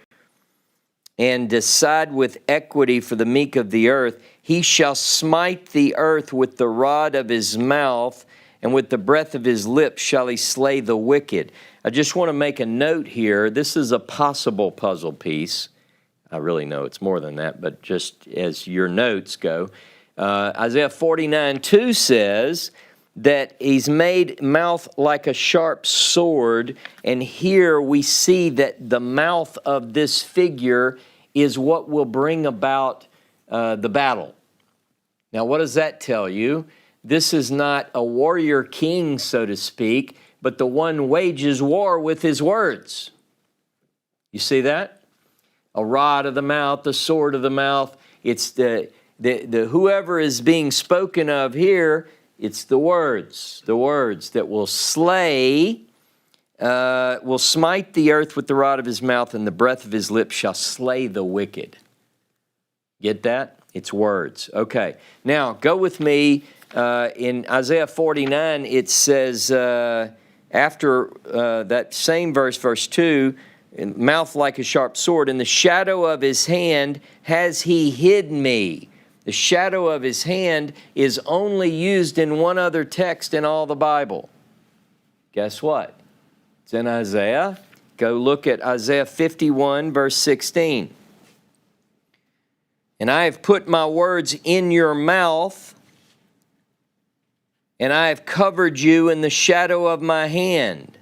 and decide with equity for the meek of the earth. He shall smite the earth with the rod of his mouth, and with the breath of his lips shall he slay the wicked. I just want to make a note here. This is a possible puzzle piece. I really know it's more than that, but just as your notes go, Isaiah 49:2 says that he's made mouth like a sharp sword, and here we see that the mouth of this figure is what will bring about the battle. Now, what does that tell you? This is not a warrior king, so to speak, but the one wages war with his words. You see that? A rod of the mouth, the sword of the mouth. It's the whoever is being spoken of here. It's the words that will slay will smite the earth with the rod of his mouth, and the breath of his lips shall slay the wicked. Get that? It's words. Okay. Now, go with me. In Isaiah 49, it says, after that same verse, verse 2, mouth like a sharp sword, in the shadow of his hand has he hid me. The shadow of his hand is only used in one other text in all the Bible. Guess what? It's in Isaiah. Go look at Isaiah 51, verse 16. And I have put my words in your mouth, and I have covered you in the shadow of my hand,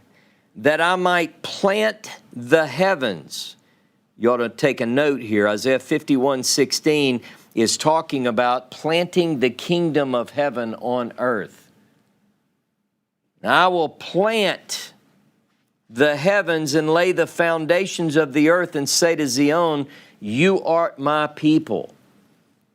that I might plant the heavens. You ought to take a note here. Isaiah 51:16 is talking about planting the kingdom of heaven on earth. Now, I will plant the heavens and lay the foundations of the earth and say to Zion, you art my people.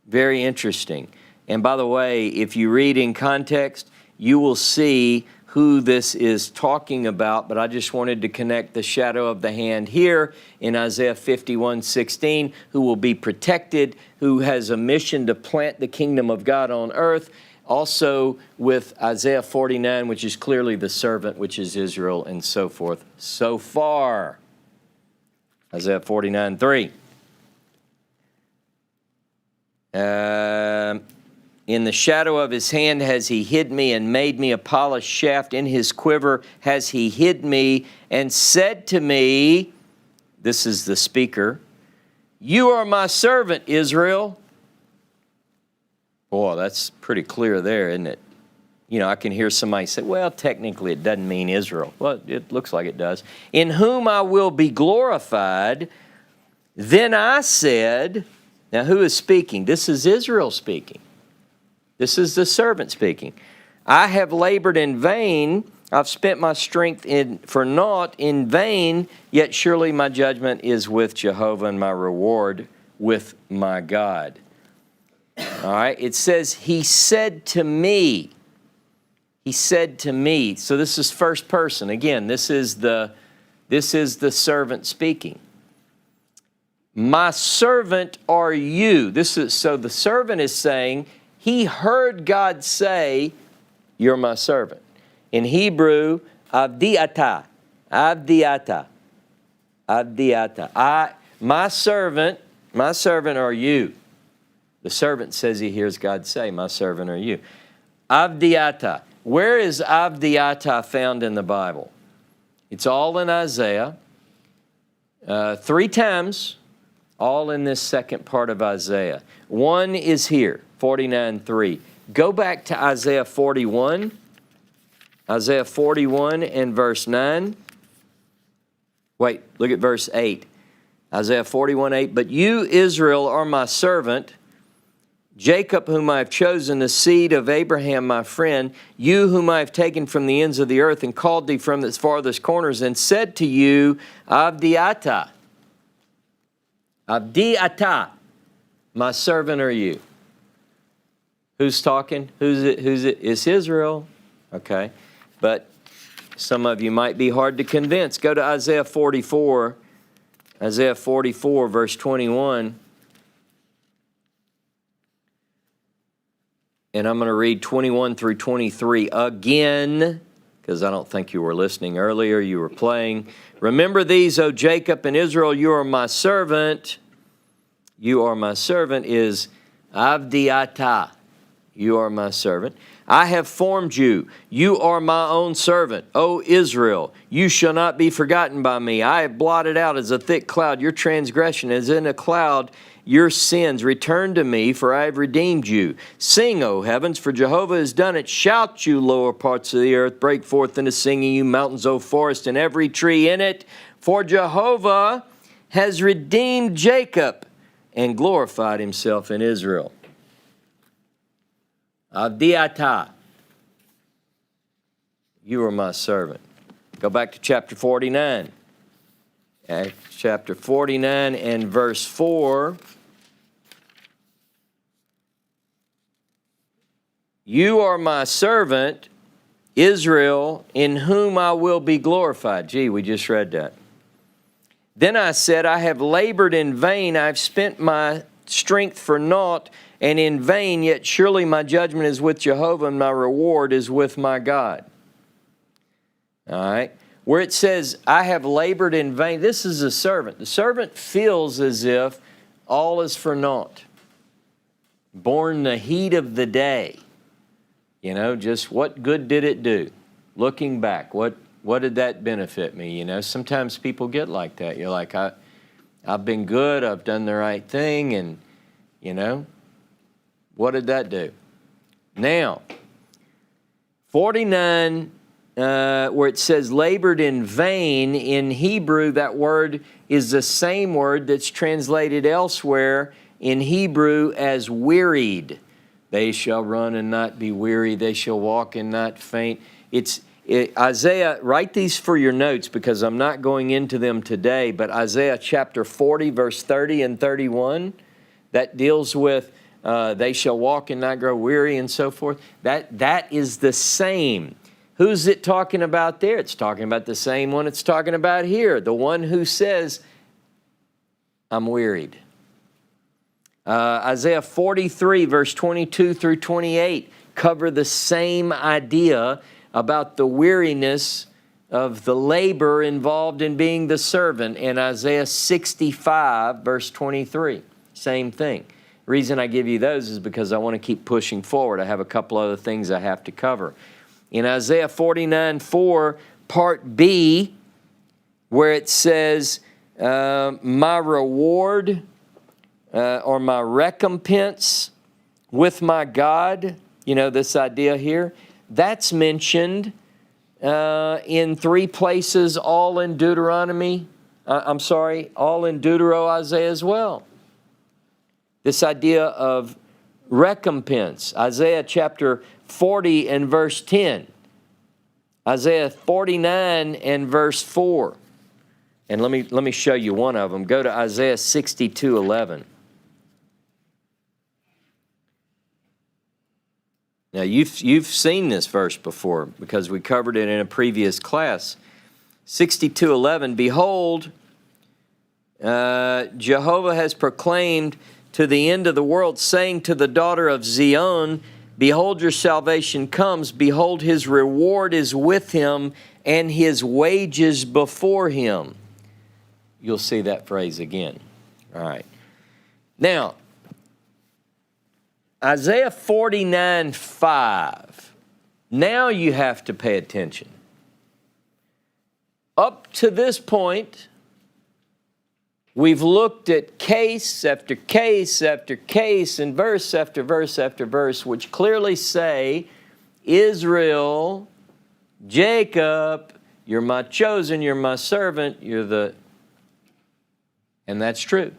Very interesting. And by the way, if you read in context, you will see who this is talking about, but I just wanted to connect the shadow of the hand here in Isaiah 51:16, who will be protected, who has a mission to plant the kingdom of God on earth. Also with Isaiah 49, which is clearly the servant, which is Israel, and so forth. So far, Isaiah 49:3. In the shadow of his hand has he hid me and made me a polished shaft. In his quiver has he hid me and said to me, this is the speaker, you are my servant, Israel. Boy, that's pretty clear there, isn't it? You know, I can hear somebody say, well, technically it doesn't mean Israel. Well, it looks like it does. In whom I will be glorified. Then I said, now who is speaking? This is Israel speaking. This is the servant speaking. I have labored in vain. I've spent my strength for naught in vain, yet surely my judgment is with Jehovah and my reward with my God. All right, it says, he said to me. He said to me. So this is first person. Again, this is the servant speaking. My servant are you. So the servant is saying, he heard God say, you're my servant. In Hebrew, avdiata, avdiata, avdiata. My servant are you. The servant says he hears God say, my servant are you. Avdiata. Where is avdiata found in the Bible? It's all in Isaiah. 3 times, all in this second part of Isaiah. One is here. 49:3. Go back to Isaiah 41. Isaiah 41 and verse 9. Wait, look at verse 8. Isaiah 41:8. But you, Israel, are my servant, Jacob, whom I have chosen, the seed of Abraham, my friend, you whom I have taken from the ends of the earth and called thee from its farthest corners, and said to you, Avdiata, Avdiata, my servant are you. Who's talking? Who's it? It's Israel. Okay. But some of you might be hard to convince. Go to Isaiah 44. Isaiah 44, verse 21. And I'm going to read 21 through 23 again, because I don't think you were listening earlier. You were playing. Remember these, O Jacob and Israel, you are my servant. You are my servant is Avdiata. You are my servant. I have formed you. You are my own servant. O Israel, you shall not be forgotten by me. I have blotted out as a thick cloud your transgression, as in a cloud your sins. Return to me, for I have redeemed you. Sing, O heavens, for Jehovah has done it. Shout, you lower parts of the earth. Break forth into singing, you mountains, O forest, and every tree in it. For Jehovah has redeemed Jacob and glorified himself in Israel. Avdiata, you are my servant. Go back to chapter 49. Chapter 49 and verse 4. You are my servant, Israel, in whom I will be glorified. Gee, we just read that. Then I said, I have labored in vain. I've spent my strength for naught and in vain, yet surely my judgment is with Jehovah and my reward is with my God. All right. Where it says, I have labored in vain, this is a servant. The servant feels as if all is for naught. Born the heat of the day. You know, just what good did it do? Looking back, what did that benefit me? You know, sometimes people get like that. You're like, I've been good, I've done the right thing, and, you know, what did that do? Now, 49, where it says labored in vain, in Hebrew, that word is the same word that's translated elsewhere in Hebrew as wearied. They shall run and not be weary. They shall walk and not faint. Isaiah, write these for your notes because I'm not going into them today, but Isaiah chapter 40, verse 30 and 31, that deals with they shall walk and not grow weary and so forth. That is the same. Who's it talking about there? It's talking about the same one it's talking about here. The one who says, I'm wearied. Isaiah 43, verse 22 through 28 cover the same idea about the weariness of the labor involved in being the servant. And Isaiah 65, verse 23, same thing. The reason I give you those is because I want to keep pushing forward. I have a couple other things I have to cover. In Isaiah 49, 4, part B, where it says, my reward or my recompense with my God, you know, this idea here, that's mentioned in 3 places, all in Deuteronomy. All in Deutero-Isaiah as well. This idea of recompense. Isaiah chapter 40 and verse 10. Isaiah 49 and verse 4. And let me show you one of them. Go to Isaiah 62:11. Now, you've seen this verse before because we covered it in a previous class. 62:11, behold, Jehovah has proclaimed to the end of the world, saying to the daughter of Zion, behold, your salvation comes. Behold, his reward is with him and his wages before him. You'll see that phrase again. All right. Now, Isaiah 49:5. Now you have to pay attention. Up to this point, we've looked at case after case after case and verse after verse after verse, which clearly say, Israel, Jacob, you're my chosen, you're my servant, and that's true.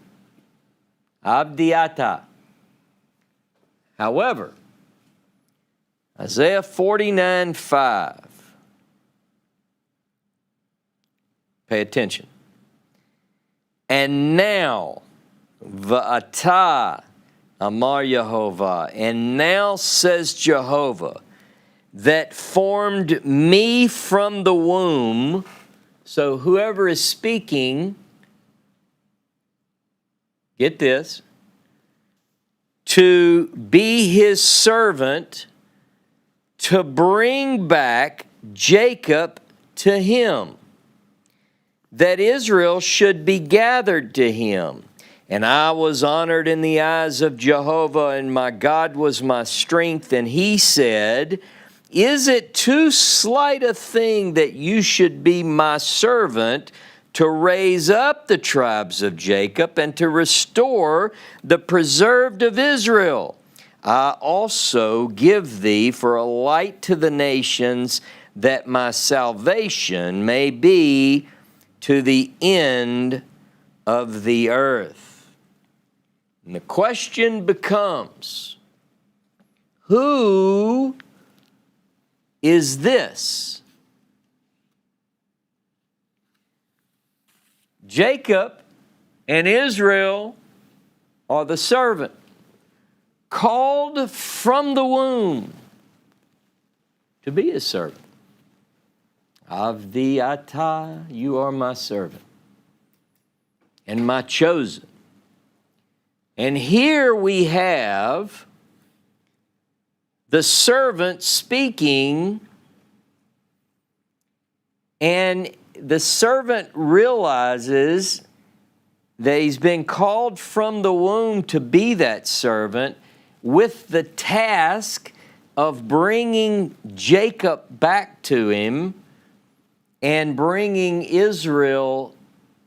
Abdiata. However, Isaiah 49:5. Pay attention. And now, va'ata amar Jehovah, and now says Jehovah, that formed me from the womb. So whoever is speaking, get this, to be his servant, to bring back Jacob to him, that Israel should be gathered to him. And I was honored in the eyes of Jehovah, and my God was my strength. And he said, is it too slight a thing that you should be my servant, to raise up the tribes of Jacob and to restore the preserved of Israel? I also give thee for a light to the nations, that my salvation may be to the end of the earth. And the question becomes, who is this? Jacob and Israel are the servant, called from the womb to be his servant. Avdiata, you are my servant and my chosen. And here we have the servant speaking, and the servant realizes that he's been called from the womb to be that servant with the task of bringing Jacob back to him and bringing Israel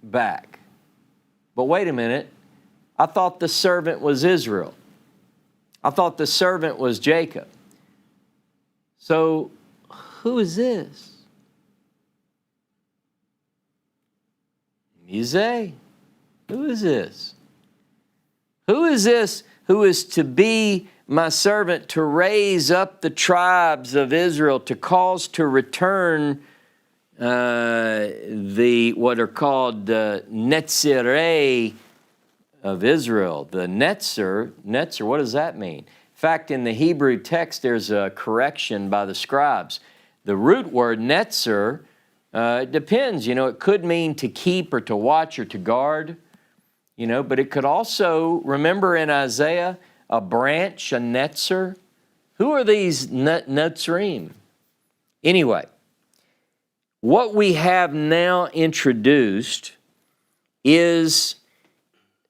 back. But wait a minute, I thought the servant was Israel. I thought the servant was Jacob. So who is this? You say, who is this? Who is this who is to be my servant, to raise up the tribes of Israel, to cause to return what are called the Netzirei of Israel? The Netzer, what does that mean? In fact, in the Hebrew text, there's a correction by the scribes. The root word Netzer, it depends, it could mean to keep or to watch or to guard, but it could also, remember in Isaiah, a branch, a netzer. Who are these netzerim? Anyway, what we have now introduced is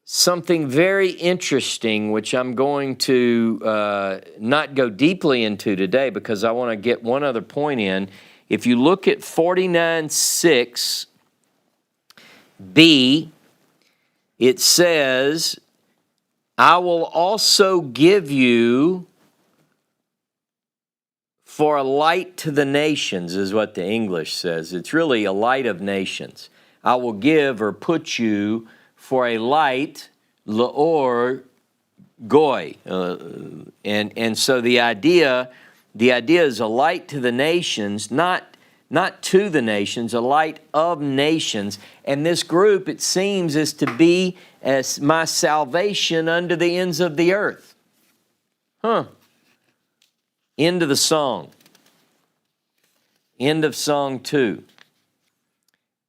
something very interesting, which I'm going to not go deeply into today because I want to get one other point in. If you look at 49:6b, it says, I will also give you for a light to the nations, is what the English says. It's really a light of nations. I will give or put you for a light, l'or goy. And so the idea is a light to the nations, not to the nations, a light of nations. And this group, it seems, is to be as my salvation unto the ends of the earth. End of the song. End of song 2.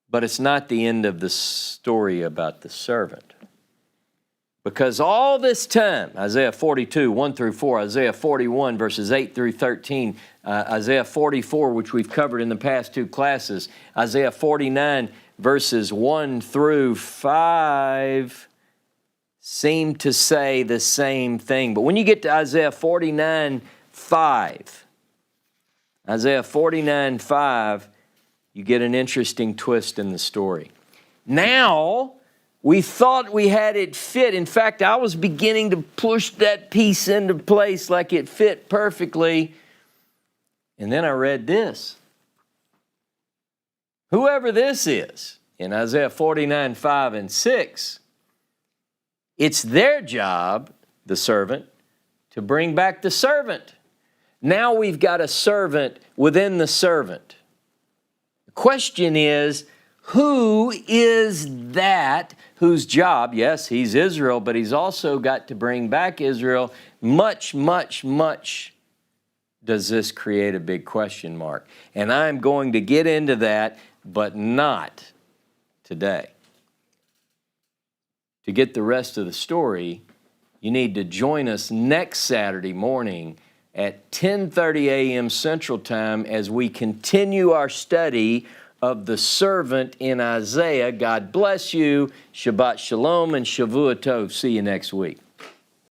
But it's not the end of the story about the servant. Because all this time, Isaiah 42, 1 through 4, Isaiah 41, verses 8 through 13, Isaiah 44, which we've covered in the past 2 classes, Isaiah 49, verses 1 through 5, seem to say the same thing. But when you get to Isaiah 49:5, Isaiah 49:5, you get an interesting twist in the story. Now, we thought we had it fit. In fact, I was beginning to push that piece into place like it fit perfectly. And then I read this. Whoever this is, in Isaiah 49:5 and 6, it's their job, the servant, to bring back the servant. Now we've got a servant within the servant. The question is, who is that whose job, yes, he's Israel, but he's also got to bring back Israel. Much does this create a big question mark. And I'm going to get into that, but not today. To get the rest of the story, you need to join us next Saturday morning at 10:30 a.m. Central Time as we continue our study of the servant in Isaiah. God bless you. Shabbat Shalom and Shavua Tov. See you next week.